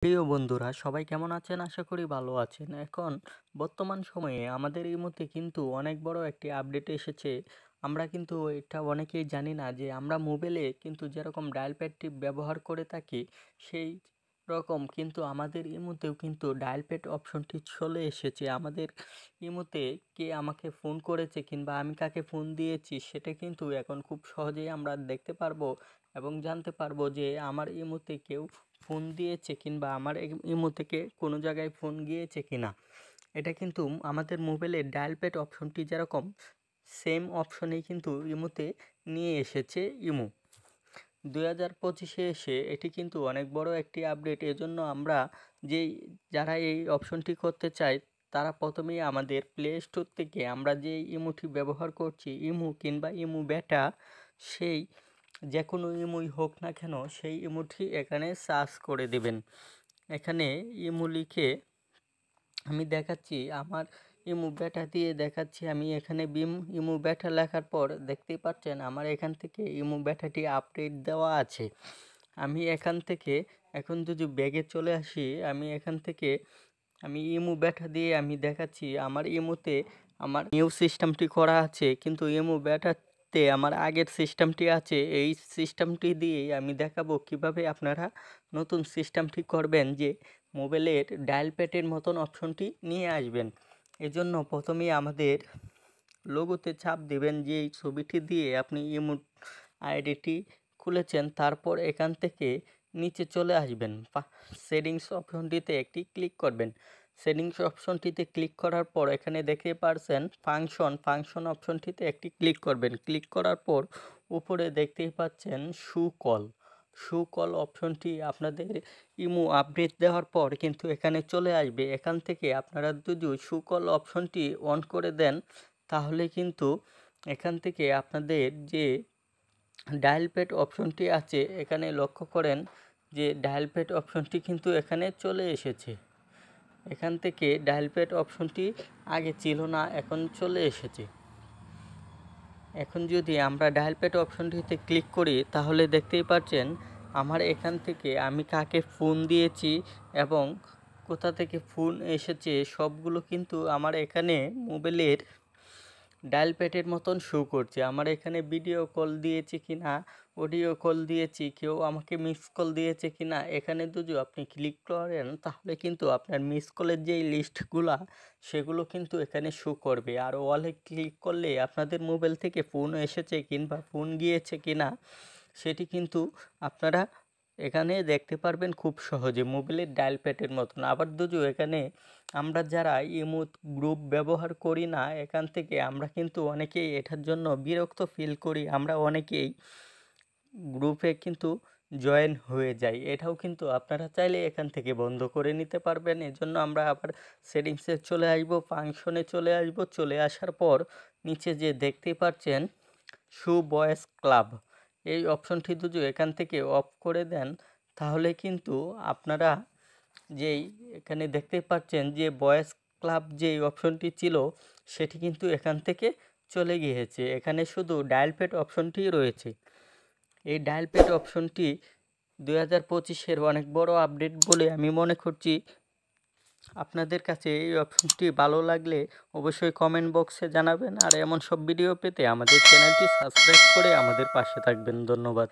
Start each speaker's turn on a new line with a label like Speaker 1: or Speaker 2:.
Speaker 1: প্রিয় বন্ধুরা সবাই কেমন আছেন? আশা করি ভালো আছেন। এখন বর্তমান সময়ে আমাদের এই মধ্যে কিন্তু অনেক বড় একটি আপডেট এসেছে। আমরা কিন্তু এটা অনেকেই জানি না যে আমরা মোবাইলে কিন্তু যেরকম ডায়াল প্যাডটি ব্যবহার করে থাকি, সেই রকম কিন্তু আমাদের ইমোতেও কিন্তু ডায়াল প্যাড অপশনটি চলে এসেছে। আমাদের ইমোতে কে আমাকে ফোন করেছে কিংবা আমি কাকে ফোন দিয়েছি সেটা কিন্তু এখন খুব সহজেই আমরা দেখতে পারবো এবং জানতে পারবো যে আমার ইমোতে কেউ ফোন দিয়েছে কিংবা আমার ইমো থেকে কোনো জায়গায় ফোন গিয়েছে কিনা। এটা কিন্তু আমাদের মোবাইলের ডায়াল প্যাড অপশনটি যেরকম সেম অপশনেই কিন্তু ইমোতে নিয়ে এসেছে ইমো। 2025-এ এসে এটি কিন্তু অনেক বড় একটি আপডেট। এজন্য আমরা যেই যারা এই অপশনটি করতে চাই তারা প্রথমেই আমাদের প্লে স্টোর থেকে আমরা যে ইমোটি ব্যবহার করছি ইমো কিংবা ইমো বেটা, সেই যে কোনো ইমোই হোক না কেন সেই ইমোটি এখানে সার্চ করে দেবেন। এখানে ইমো লিখে আমি দেখাচ্ছি আমার ইমো বেটা দিয়ে দেখাচ্ছি। আমি এখানে ইমো বেটা লেখার পর দেখতেই পাচ্ছেন আমার এখান থেকে ইমো বেটাটি আপডেট দেওয়া আছে। আমি এখান থেকে এখন যদি ব্যাগে চলে আসি, আমি এখান থেকে আমি ইমো বেটা দিয়ে আমি দেখাচ্ছি আমার ইমোতে আমার নিউ সিস্টেমটি করা আছে, কিন্তু ইমো বেটাতে আমার আগের সিস্টেমটি আছে। এই সিস্টেমটি দিয়েই আমি দেখাবো কিভাবে আপনারা নতুন সিস্টেমটি করবেন, যে মোবাইলের ডায়াল প্যাডের মতন অপশনটি নিয়ে আসবেন। এজন্য প্রথমেই আমাদের লোগোতে চাপ দেবেন, যে এই ছবিটি দিয়ে আপনি ইমো আইডিটি খুলেছেন। তারপর এখান থেকে নিচে চলে আসবেন, সেটিংস অপশনটিতে একটি ক্লিক করবেন। সেটিংস অপশনটিতে ক্লিক করার পর এখানে দেখতে পারছেন ফাংশন অপশনটিতে একটি ক্লিক করবেন। ক্লিক করার পর উপরে দেখতেই পাচ্ছেন শু কল অপশনটি আপনাদের ইমো আপডেট দেওয়ার পর কিন্তু এখানে চলে আসবে। এখান থেকে আপনারা যদি শু কল অপশনটি অন করে দেন তাহলে কিন্তু এখান থেকে আপনাদের যে ডায়াল প্যাড অপশনটি আছে এখানে লক্ষ্য করেন যে ডায়াল প্যাড অপশনটি কিন্তু এখানে চলে এসেছে। এখান থেকে ডায়াল প্যাড অপশনটি আগে ছিল না, এখন চলে এসেছে। এখন যদি আমরা ডায়াল প্যাড অপশনটিতে ক্লিক করি তাহলে দেখতেই পাচ্ছেন আমার এখান থেকে আমি কাকে ফোন দিয়েছি এবং কোথা থেকে ফোন এসেছে সবগুলো কিন্তু আমার এখানে মোবাইলের ডায়াল প্যাডের মতন শো করছে। আমার এখানে ভিডিও কল দিয়েছি কিনা, অডিও কল দিয়েছি, কেউ আমাকে মিস কল দিয়েছে কিনা, এখানে যদি আপনি ক্লিক করেন তাহলে কিন্তু আপনার মিস কলের যেই লিস্টগুলা সেগুলো কিন্তু এখানে শো করবে। আর ওয়ালে ক্লিক করলে আপনাদের মোবাইল থেকে ফোন এসেছে কিংবা ফোন গিয়েছে কিনা সেটি কিন্তু আপনারা এখানে দেখতে পারবেন খুব সহজে মোবাইলের ডায়াল প্যাডের মতন। আবার যদিও এখানে আমরা যারা ইমো গ্রুপ ব্যবহার করি না, এখান থেকে আমরা কিন্তু অনেকেই এটার জন্য বিরক্ত ফিল করি, আমরা অনেকেই গ্রুপে কিন্তু জয়েন হয়ে যাই। এটাও কিন্তু আপনারা চাইলে এখান থেকে বন্ধ করে নিতে পারবেন। এজন্য আমরা আবার সেটিংসে চলে আসবো, ফাংশনে চলে আসবো। চলে আসার পর নিচে যে দেখতেই পাচ্ছেন শো বয়েস ক্লাব, এই অপশনটি যদি এখান থেকে অফ করে দেন তাহলে কিন্তু আপনারা যেই এখানে দেখতে পাচ্ছেন যে বয়েস ক্লাব যেই অপশনটি ছিল সেটি কিন্তু এখান থেকে চলে গিয়েছে। এখানে শুধু ডায়াল প্যাড অপশনটিই রয়েছে। এই ডায়াল প্যাড অপশনটি 2025-এর অনেক বড় আপডেট বলে আমি মনে করছি। আপনাদের কাছে এই অপশনটি ভালো লাগলে অবশ্যই কমেন্ট বক্সে জানাবেন। আর এমন সব ভিডিও পেতে আমাদের চ্যানেলটি সাবস্ক্রাইব করে আমাদের পাশে থাকবেন। ধন্যবাদ।